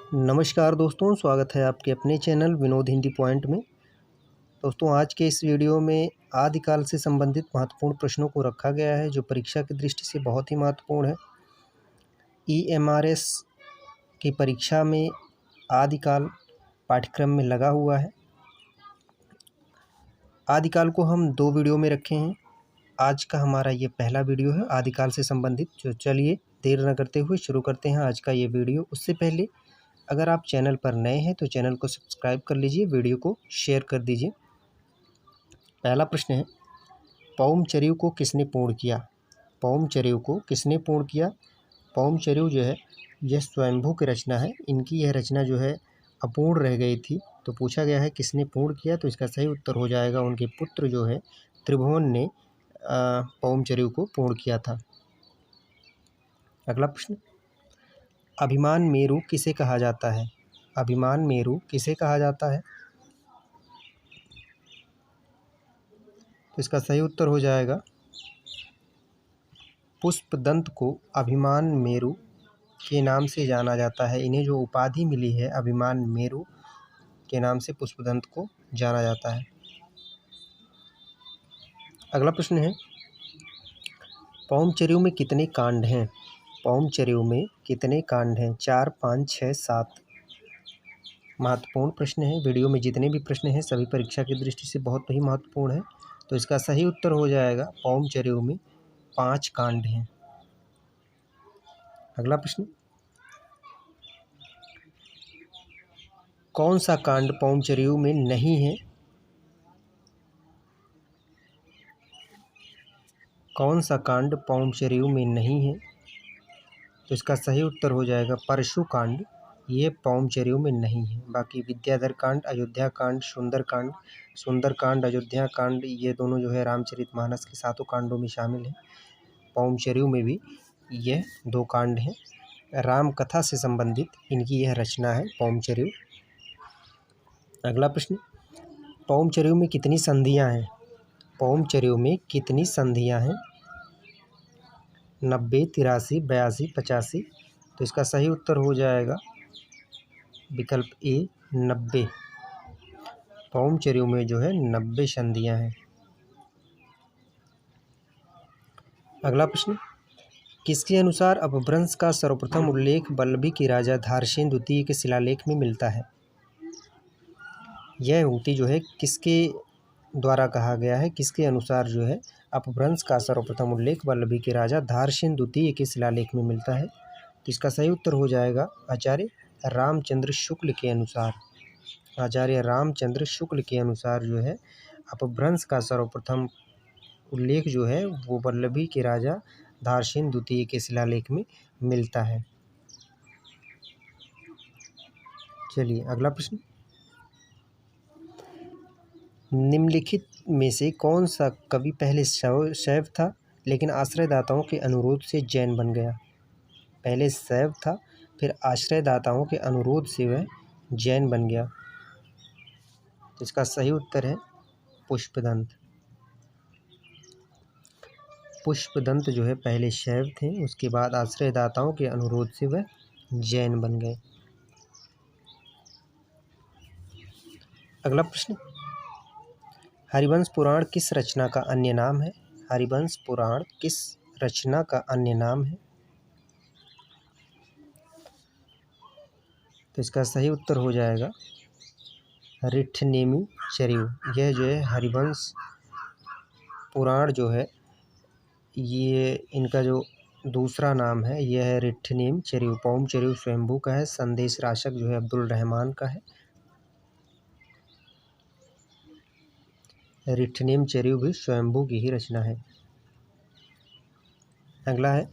नमस्कार दोस्तों, स्वागत है आपके अपने चैनल विनोद हिंदी पॉइंट में। दोस्तों, आज के इस वीडियो में आदिकाल से संबंधित महत्वपूर्ण प्रश्नों को रखा गया है, जो परीक्षा की दृष्टि से बहुत ही महत्वपूर्ण है। ईएमआरएस की परीक्षा में आदिकाल पाठ्यक्रम में लगा हुआ है। आदिकाल को हम 2 वीडियो में रखे हैं। आज का हमारा ये पहला वीडियो है आदिकाल से संबंधित। तो चलिए देर न करते हुए शुरू करते हैं आज का ये वीडियो। उससे पहले अगर आप चैनल पर नए हैं तो चैनल को सब्सक्राइब कर लीजिए, वीडियो को शेयर कर दीजिए। पहला प्रश्न है, पौमचर्यु को किसने पूर्ण किया? पौमचर्यु को किसने पूर्ण किया? पौमचर्यु जो है यह स्वयंभू की रचना है। इनकी यह रचना जो है अपूर्ण रह गई थी, तो पूछा गया है किसने पूर्ण किया, तो इसका सही उत्तर हो जाएगा उनके पुत्र जो है त्रिभुवन ने पौमचर्यु को पूर्ण किया था। अगला प्रश्न, अभिमान मेरु किसे कहा जाता है? अभिमान मेरु किसे कहा जाता है? तो इसका सही उत्तर हो जाएगा पुष्पदंत को अभिमान मेरु के नाम से जाना जाता है। इन्हें जो उपाधि मिली है अभिमान मेरु के नाम से पुष्पदंत को जाना जाता है। अगला प्रश्न है, पौमचर्यु में कितने कांड हैं? पौमचर्यु में कितने कांड हैं? 4, 5, 6, 7। महत्वपूर्ण प्रश्न है। वीडियो में जितने भी प्रश्न हैं सभी परीक्षा की दृष्टि से बहुत ही महत्वपूर्ण है। तो इसका सही उत्तर हो जाएगा पौमचर्यु में 5 कांड हैं। अगला प्रश्न, कौन सा कांड पौमचर्यु में नहीं है? कौन सा कांड पौमचर्यु में नहीं है? तो इसका सही उत्तर हो जाएगा परशु कांड। ये पौमचर्यु में नहीं है। बाकी विद्याधर कांड, अयोध्या कांड, सुंदर कांड, अयोध्या कांड, ये दोनों जो है रामचरितमानस के 7 कांडों में शामिल हैं। पौमचर्यु में भी यह 2 कांड हैं। राम कथा से संबंधित इनकी यह रचना है पौमचर्यु। अगला प्रश्न, पौमचर्यु में कितनी संधियां हैं? पौमचर्यु में कितनी संधियां हैं? 90, 83, 82, 85। तो इसका सही उत्तर हो जाएगा विकल्प ए 90। पौमचर्यु में जो है 90 संधियां हैं। अगला प्रश्न, किसके अनुसार अपभ्रंश का सर्वप्रथम उल्लेख वल्लभी के राजा धारसेन द्वितीय के शिलालेख में मिलता है? यह उक्ति जो है किसके द्वारा कहा गया है? किसके अनुसार जो है अपभ्रंश का सर्वप्रथम उल्लेख वल्लभी के राजा धारसेन द्वितीय के शिलालेख में मिलता है? तो इसका सही उत्तर हो जाएगा आचार्य रामचंद्र शुक्ल के अनुसार। आचार्य रामचंद्र शुक्ल के अनुसार जो है अपभ्रंश का सर्वप्रथम उल्लेख जो है वो वल्लभी के राजा धारसेन द्वितीय के शिलालेख में मिलता है। चलिए अगला प्रश्न, निम्नलिखित में से कौन सा कवि पहले शैव था लेकिन आश्रयदाताओं के अनुरोध से जैन बन गया? पहले शैव था, फिर आश्रयदाताओं के अनुरोध से वह जैन बन गया। तो इसका सही उत्तर है पुष्पदंत। पुष्पदंत जो है पहले शैव थे, उसके बाद आश्रयदाताओं के अनुरोध से वह जैन बन गए। अगला प्रश्न, हरिवंश पुराण किस रचना का अन्य नाम है? हरिवंश पुराण किस रचना का अन्य नाम है? तो इसका सही उत्तर हो जाएगा ऋठनेमि चर्यु। यह जो है हरिवंश पुराण जो है ये इनका जो दूसरा नाम है यह है ऋठनेमि चर्यु। पौमचर्यु स्वयंभू का है, संदेश राशक जो है अब्दुल रहमान का है। ऋठनेमि चर्यु भी स्वयंभू की ही रचना है। अगला है,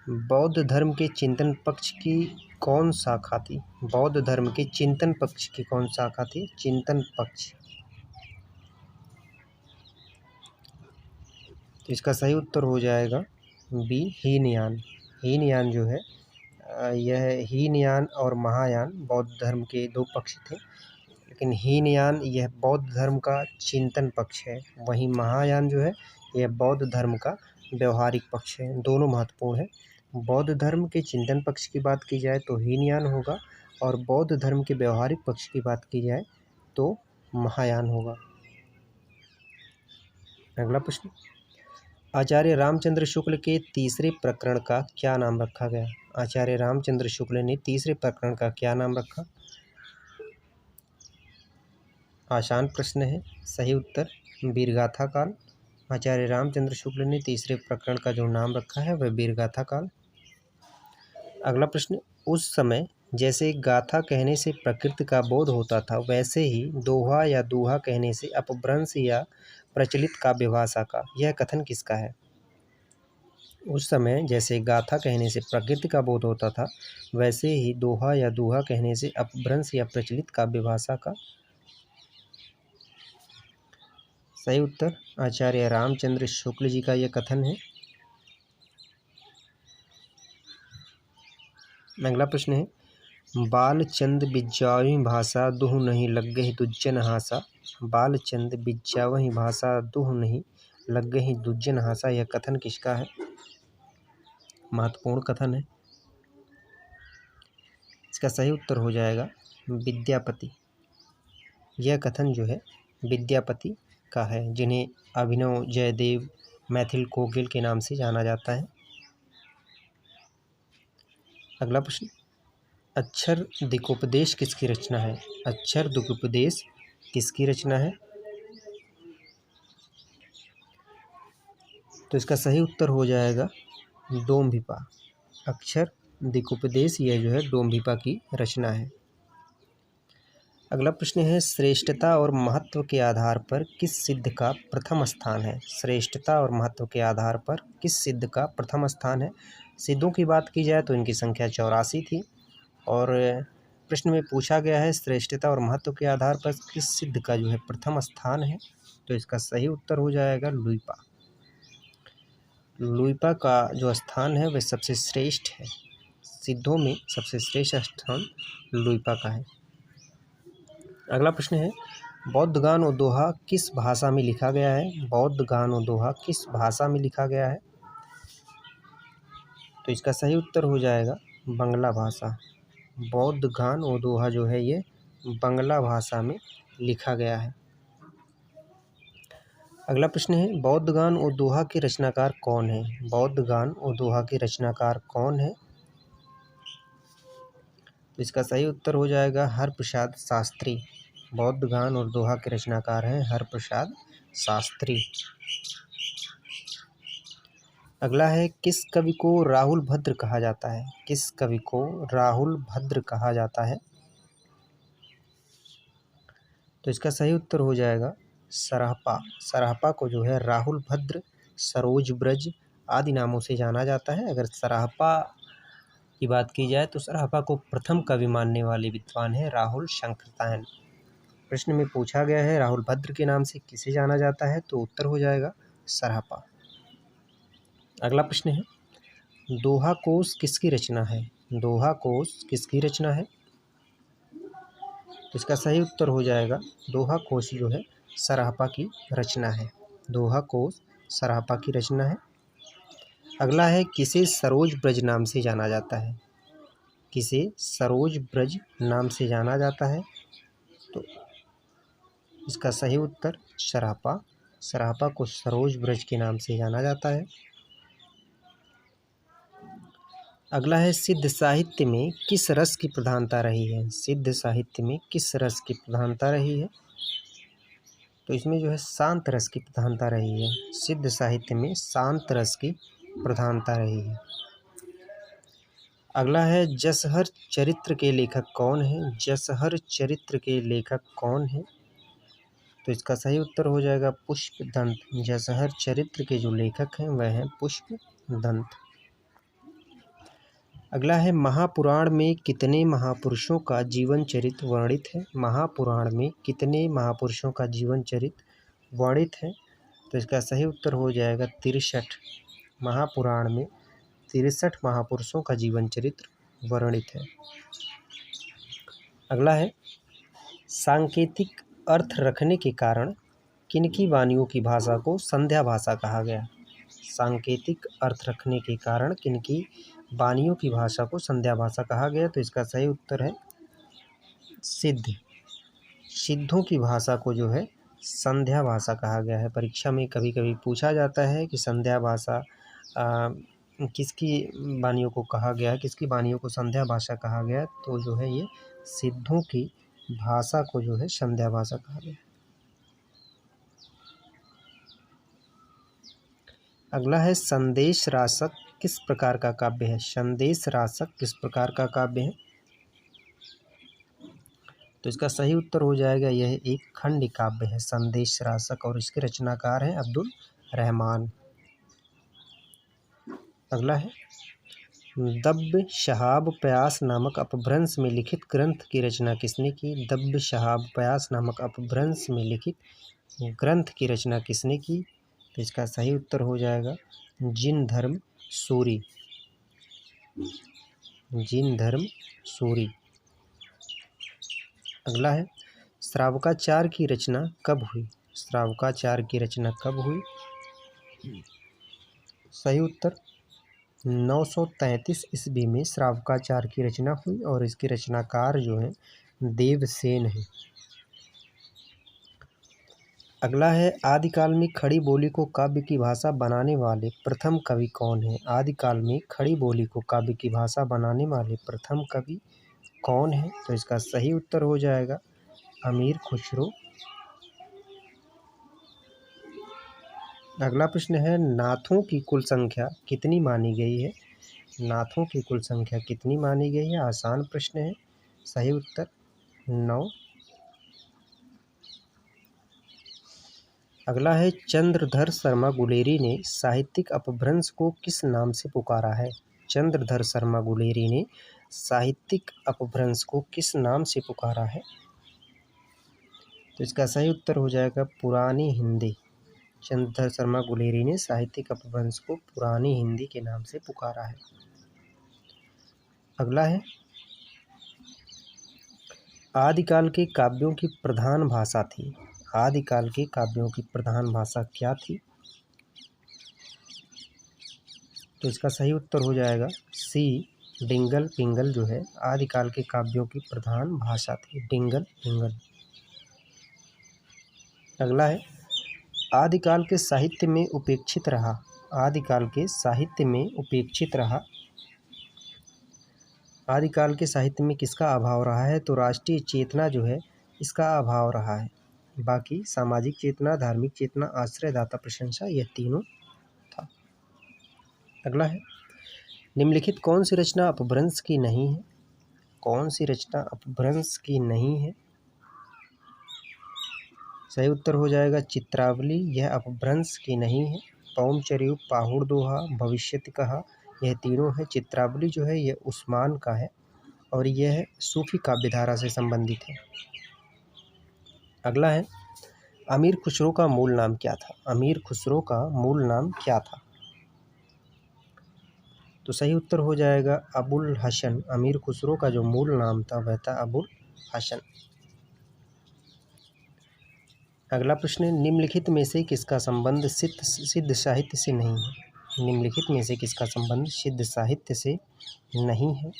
बौद्ध धर्म के चिंतन पक्ष की कौन शाखा थी? बौद्ध धर्म के चिंतन पक्ष की कौन शाखा थी? चिंतन पक्ष। तो इसका सही उत्तर हो जाएगा बी हीनयान। हीनयान जो है यह हीनयान और महायान बौद्ध धर्म के 2 पक्ष थे, लेकिन हीनयान यह बौद्ध धर्म का चिंतन पक्ष है, वहीं महायान जो है यह बौद्ध धर्म का व्यवहारिक पक्ष है। दोनों महत्वपूर्ण है। बौद्ध धर्म के चिंतन पक्ष की बात की जाए तो हीनयान होगा, और बौद्ध धर्म के व्यवहारिक पक्ष की बात की जाए तो महायान होगा। अगला प्रश्न, आचार्य रामचंद्र शुक्ल के तीसरे प्रकरण का क्या नाम रखा गया? आचार्य रामचंद्र शुक्ल ने तीसरे प्रकरण का क्या नाम रखा? आसान प्रश्न है। सही उत्तर वीरगाथा काल। आचार्य रामचंद्र शुक्ल ने तीसरे प्रकरण का जो नाम रखा है वह वीरगाथा काल। अगला प्रश्न, उस समय जैसे गाथा कहने से प्रकृति का बोध होता था, वैसे ही दोहा या दूहा कहने से अपभ्रंश या प्रचलित काव्य भाषा का, यह कथन किसका है? उस समय जैसे गाथा कहने से प्रकृति का बोध होता था, वैसे ही दोहा या दूहा कहने से अपभ्रंश या प्रचलित काव्य भाषा का। सही उत्तर आचार्य रामचंद्र शुक्ल जी का यह कथन है। अगला प्रश्न है, बालचंद बिज्जावहीं भाषा दुह नहीं लग्गहि दुज्जन हासा। बालचंद बिज्जावहीं भाषा दुह नहीं लग्गहि दुज्जन हासा, यह कथन किसका है? महत्वपूर्ण कथन है। इसका सही उत्तर हो जाएगा विद्यापति। यह कथन जो है विद्यापति का है, जिन्हें अभिनव जयदेव मैथिल कोकिल के नाम से जाना जाता है। अगला प्रश्न, अक्षर दिकोपदेश किसकी रचना है? अक्षर दिकोपदेश किसकी रचना है? तो इसका सही उत्तर हो जाएगा डोम्भिपा। अक्षर दिकोपदेश यह जो है डोम्भिपा की रचना है। अगला प्रश्न है, श्रेष्ठता और महत्व के आधार पर किस सिद्ध का प्रथम स्थान है? श्रेष्ठता और महत्व के आधार पर किस सिद्ध का प्रथम स्थान है? सिद्धों की बात की जाए तो इनकी संख्या 84 थी और प्रश्न में पूछा गया है श्रेष्ठता और महत्व के आधार पर किस सिद्ध का जो है प्रथम स्थान है, तो इसका सही उत्तर हो जाएगा लुइपा। लुइपा का जो स्थान है वह सबसे श्रेष्ठ है। सिद्धों में सबसे श्रेष्ठ स्थान लुइपा का है। अगला प्रश्न है, बौद्ध गान और दोहा किस भाषा में लिखा गया है? बौद्ध गान और दोहा किस भाषा में लिखा गया है? तो इसका सही उत्तर हो जाएगा बंगला भाषा। बौद्ध गान और दोहा जो है ये बंगला भाषा में लिखा गया है। अगला प्रश्न है, बौद्ध गान और दोहा के रचनाकार कौन है? बौद्ध गान और दोहा के रचनाकार कौन है? तो इसका सही उत्तर हो जाएगा हरप्रसाद शास्त्री। बौद्ध गान और दोहा के रचनाकार हैं हरप्रसाद शास्त्री। अगला है, किस कवि को राहुल भद्र कहा जाता है? किस कवि को राहुल भद्र कहा जाता है? तो इसका सही उत्तर हो जाएगा सराहपा। सराहपा को जो है राहुल भद्र, सरोज ब्रज आदि नामों से जाना जाता है। अगर सराहपा की बात की जाए तो सराहपा को प्रथम कवि मानने वाले विद्वान है राहुल शंकरतायन। प्रश्न में पूछा गया है राहुल भद्र के नाम से किसे जाना जाता है, तो उत्तर हो जाएगा सराहपा। अगला प्रश्न है, दोहा कोश किसकी रचना है? दोहा कोश किसकी रचना है? तो इसका सही उत्तर हो जाएगा दोहा कोश जो है सराहपा की रचना है। दोहा कोश सराहपा की रचना है। अगला है, किसे सरोज ब्रज नाम से जाना जाता है? किसे सरोज ब्रज नाम से जाना जाता है? तो इसका सही उत्तर सराहपा। सराहपा को सरोज ब्रज के नाम से जाना जाता है। अगला है, सिद्ध साहित्य में किस रस की प्रधानता रही है? सिद्ध साहित्य में किस रस की प्रधानता रही है? तो इसमें जो है शांत रस की प्रधानता रही है। सिद्ध साहित्य में शांत रस की प्रधानता रही है। अगला है, जसहर चरित्र के लेखक कौन है? जसहर चरित्र के लेखक कौन है? तो इसका सही उत्तर हो जाएगा पुष्पदंत। जसहर चरित्र के जो लेखक हैं वह हैं पुष्पदंत। अगला है, महापुराण में कितने महापुरुषों का जीवन चरित्र वर्णित है? महापुराण में कितने महापुरुषों का जीवन चरित्र वर्णित है? तो इसका सही उत्तर हो जाएगा 63। महापुराण में 63 महापुरुषों का जीवन चरित्र वर्णित है। अगला है, सांकेतिक अर्थ रखने के कारण किनकी वाणियों की भाषा को संध्या भाषा कहा गया? सांकेतिक अर्थ रखने के कारण किनकी वाणियों की भाषा को संध्या भाषा कहा गया? तो इसका सही उत्तर है सिद्ध। सिद्धों की भाषा को जो है संध्या भाषा कहा गया है। परीक्षा में कभी कभी पूछा जाता है कि संध्या भाषा किसकी वाणियों को कहा गया है, किसकी वाणियों को संध्या भाषा कहा गया है, तो जो है ये सिद्धों की भाषा को जो है संध्या भाषा कहा गया है। अगला है संदेश रासक किस प्रकार का काव्य है। संदेश रासक किस प्रकार का काव्य है, तो इसका सही उत्तर हो जाएगा यह एक खंड काव्य है संदेश रासक, और इसके रचनाकार हैं अब्दुल रहमान। अगला है दब्ब शहाब प्यास नामक अपभ्रंश में लिखित ग्रंथ की रचना किसने की। दब्ब शहाब प्यास नामक अपभ्रंश में लिखित ग्रंथ की रचना किसने की, तो इसका सही उत्तर हो जाएगा जिन धर्म सूरी। जिन धर्म सूरी। अगला है श्रावकाचार की रचना कब हुई। श्रावकाचार की रचना कब हुई, सही उत्तर 933 ईस्वी में श्रावकाचार की रचना हुई, और इसके रचनाकार जो हैं देवसेन हैं। अगला है आदिकाल में खड़ी बोली को काव्य की भाषा बनाने वाले प्रथम कवि कौन है। आदिकाल में खड़ी बोली को काव्य की भाषा बनाने वाले प्रथम कवि कौन है, तो इसका सही उत्तर हो जाएगा अमीर खुसरो। अगला प्रश्न है नाथों की कुल संख्या कितनी मानी गई है। नाथों की कुल संख्या कितनी मानी गई है, आसान प्रश्न है, सही उत्तर 9। अगला है चंद्रधर शर्मा गुलेरी ने साहित्यिक अपभ्रंश को किस नाम से पुकारा है। चंद्रधर शर्मा गुलेरी ने साहित्यिक अपभ्रंश को किस नाम से पुकारा है, तो इसका सही उत्तर हो जाएगा पुरानी हिंदी। चंद्रधर शर्मा गुलेरी ने साहित्यिक अपभ्रंश को पुरानी हिंदी के नाम से पुकारा है। अगला है आदिकाल के काव्यों की प्रधान भाषा थी। आदिकाल के काव्यों की प्रधान भाषा क्या थी, तो इसका सही उत्तर हो जाएगा सी डिंगल पिंगल जो है आदिकाल के काव्यों की प्रधान भाषा थी, डिंगल पिंगल। अगला है आदिकाल के साहित्य में उपेक्षित रहा। आदिकाल के साहित्य में उपेक्षित रहा। आदिकाल के साहित्य में किसका अभाव रहा है, तो राष्ट्रीय चेतना जो है इसका अभाव रहा है। बाकी सामाजिक चेतना, धार्मिक चेतना, आश्रयदाता प्रशंसा, यह तीनों था। अगला है निम्नलिखित कौन सी रचना अपभ्रंश की नहीं है। कौन सी रचना अपभ्रंश की नहीं है, सही उत्तर हो जाएगा चित्रावली, यह अपभ्रंश की नहीं है। पौमचर्यु, पाहुड़ दोहा, भविष्यति कहा, यह तीनों है। चित्रावली जो है यह उस्मान का है और यह सूफी काव्यधारा से संबंधित है। अगला है अमीर खुसरो का मूल नाम क्या था। अमीर खुसरो का मूल नाम क्या था, तो सही उत्तर हो जाएगा अबुल हसन। अमीर खुसरो का जो मूल नाम था वह था अबुल हसन। अगला प्रश्न है निम्नलिखित में से किसका संबंध सिद्ध साहित्य से नहीं है। निम्नलिखित में से किसका संबंध सिद्ध साहित्य से नहीं है,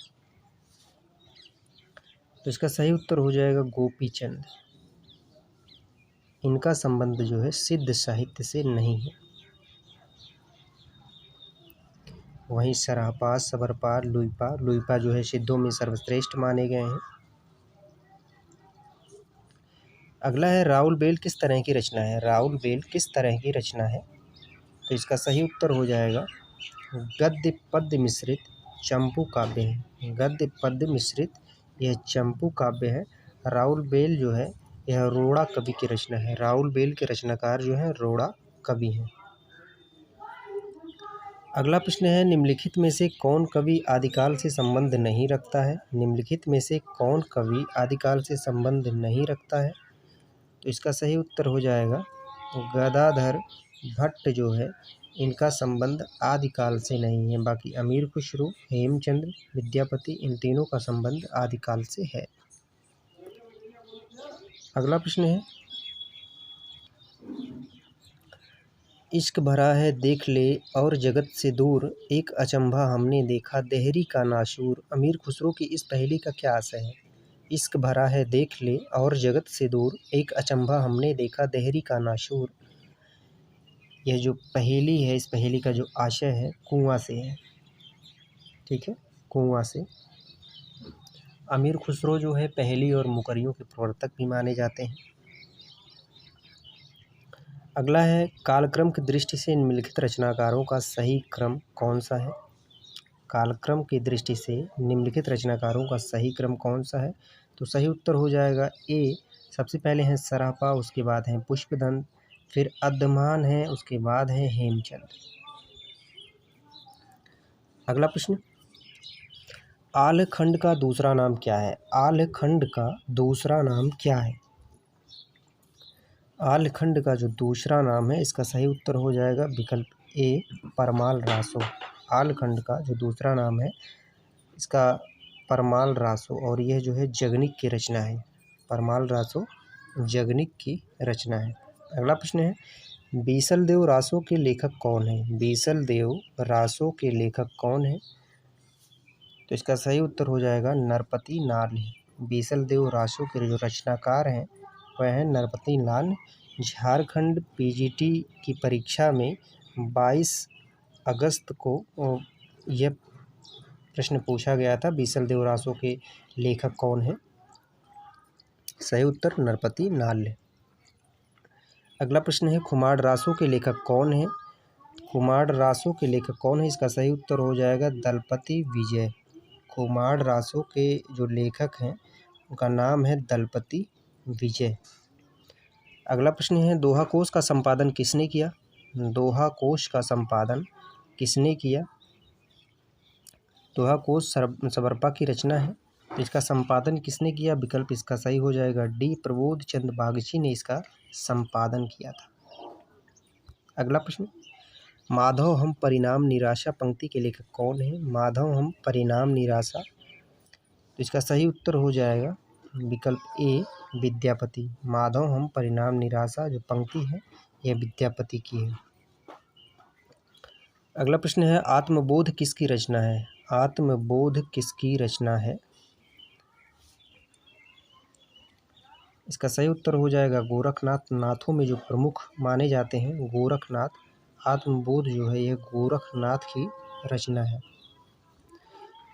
तो इसका सही उत्तर हो जाएगा गोपीचंद। इनका संबंध जो है सिद्ध साहित्य से नहीं है। वहीं सराहपाल, सबरपाल, लुइपा जो है सिद्धों में सर्वश्रेष्ठ माने गए हैं। अगला है राउल बेल किस तरह की रचना है। राउल बेल किस तरह की रचना है, तो इसका सही उत्तर हो जाएगा गद्य पद्य मिश्रित चंपू काव्य है। गद्य पद्य मिश्रित यह चंपू काव्य है। राउल बेल जो है यह रोड़ा कवि की रचना है। राउल बेल के रचनाकार जो है रोड़ा कवि हैं। अगला प्रश्न है निम्नलिखित में से कौन कवि आदिकाल से संबंध नहीं रखता है। निम्नलिखित में से कौन कवि आदिकाल से संबंध नहीं रखता है, तो इसका सही उत्तर हो जाएगा गदाधर भट्ट जो है इनका संबंध आदिकाल से नहीं है। बाकी अमीर खुसरो, हेमचंद्र, विद्यापति, इन तीनों का संबंध आदिकाल से है। अगला प्रश्न है इश्क भरा है देख ले और जगत से दूर, एक अचंभा हमने देखा देहरी का नाशूर। अमीर खुसरो की इस पहेली का क्या आशय है। इश्क भरा है देख ले और जगत से दूर, एक अचंभा हमने देखा देहरी का नाशूर। यह जो पहेली है, इस पहेली का जो आशय है कुआं से है। ठीक है, कुआं से। अमीर खुसरो जो है पहेली और मुकरियों के प्रवर्तक भी माने जाते हैं। अगला है, कालक्रम की दृष्टि से निम्नलिखित रचनाकारों का सही क्रम कौन सा है। कालक्रम की दृष्टि से निम्नलिखित रचनाकारों का सही क्रम कौन सा है। तो सही उत्तर हो जाएगा ए। सबसे पहले हैं सरापा, उसके बाद हैं पुष्पदंत, फिर अद्यमान है, उसके बाद है हेमचंद। अगला प्रश्न, आल्हखंड का दूसरा नाम क्या है। आल्हखंड का दूसरा नाम क्या है। आल्हखंड का जो दूसरा नाम है, इसका सही उत्तर हो जाएगा विकल्प ए, परमाल रासो। आल्हखंड का जो दूसरा नाम है, इसका परमाल रासो, और यह जो है जगनिक की रचना है। परमाल रासो जगनिक की रचना है। अगला प्रश्न है, बीसल देव रासो के लेखक कौन है। बीसल देव रासो के लेखक कौन है। तो इसका सही उत्तर हो जाएगा नरपति नाल। बीसल देव रासो के जो रचनाकार हैं वह है नरपति लाल। झारखंड पीजीटी की परीक्षा में 22 अगस्त को यह प्रश्न पूछा गया था, बीसल देव रासो के लेखक कौन है। सही उत्तर नरपति नाल। अगला प्रश्न है, खुमार रासो के लेखक कौन है। खुमार रासो के लेखक कौन है, इसका सही उत्तर हो जाएगा दलपति विजय। खुमार रासो के जो लेखक हैं उनका नाम है दलपति विजय। अगला प्रश्न है, दोहा कोश का संपादन किसने किया। दोहा कोश का संपादन किसने किया। दोहा कोश सबरपा की रचना है। तो इसका संपादन किसने किया। विकल्प इसका सही हो जाएगा डी, प्रबोध चंद बागची ने इसका संपादन किया था। अगला प्रश्न, माधव हम परिणाम निराशा पंक्ति के लेखक कौन है। माधव हम परिणाम निराशा, तो इसका सही उत्तर हो जाएगा विकल्प ए, विद्यापति। माधव हम परिणाम निराशा जो पंक्ति है यह विद्यापति की है। अगला प्रश्न है, आत्मबोध किसकी रचना है। आत्मबोध किसकी रचना है। इसका सही उत्तर हो जाएगा गोरखनाथ। नाथों में जो प्रमुख माने जाते हैं गोरखनाथ। आत्मबोध जो है यह गोरखनाथ की रचना है।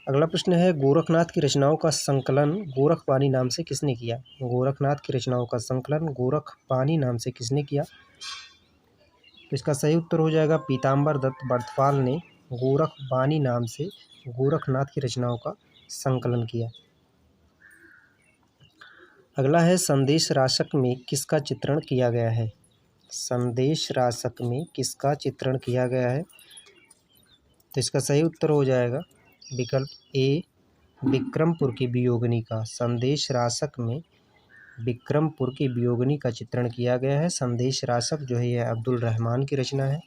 अगला प्रश्न है, गोरखनाथ की रचनाओं का संकलन गोरखपाणी नाम से किसने किया। गोरखनाथ की रचनाओं का संकलन गोरखपाणी नाम से किसने किया। तो इसका सही उत्तर हो जाएगा पीताम्बर दत्त बर्दपाल ने गोरखपाणी नाम से गोरखनाथ की रचनाओं का संकलन किया। अगला है, संदेश राशक में किसका चित्रण किया गया है। संदेश राशक में किसका चित्रण किया गया है। तो इसका सही उत्तर हो जाएगा विकल्प ए, विक्रमपुर की वियोगिनी का। संदेश राशक में विक्रमपुर की वियोगिनी का चित्रण किया गया है। संदेश राशक जो है यह अब्दुल रहमान की रचना है।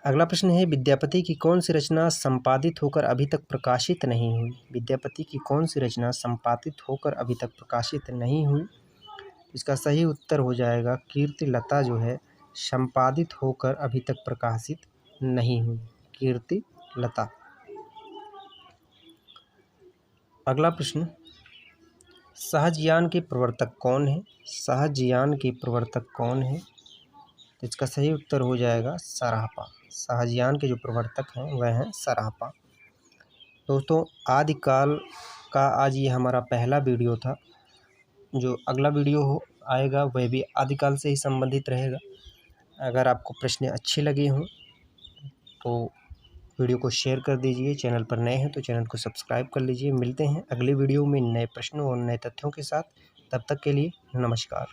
अगला प्रश्न है, विद्यापति की कौन सी रचना संपादित होकर अभी तक प्रकाशित नहीं हुई। विद्यापति की कौन सी रचना संपादित होकर अभी तक प्रकाशित नहीं हुई। इसका सही उत्तर हो जाएगा कीर्ति लता जो है संपादित होकर अभी तक प्रकाशित नहीं हुई। कीर्ति लता। अगला प्रश्न, सहजयान के प्रवर्तक कौन है। सहजयान के प्रवर्तक कौन है। तो इसका सही उत्तर हो जाएगा सरापा। सहजयान के जो प्रवर्तक हैं वह हैं सरापा। दोस्तों, आदिकाल का आज ये हमारा पहला वीडियो था। जो अगला वीडियो आएगा वह भी आदिकाल से ही संबंधित रहेगा। अगर आपको प्रश्न अच्छे लगे हों तो वीडियो को शेयर कर दीजिए। चैनल पर नए हैं तो चैनल को सब्सक्राइब कर लीजिए। मिलते हैं अगले वीडियो में नए प्रश्नों और नए तथ्यों के साथ। तब तक के लिए नमस्कार।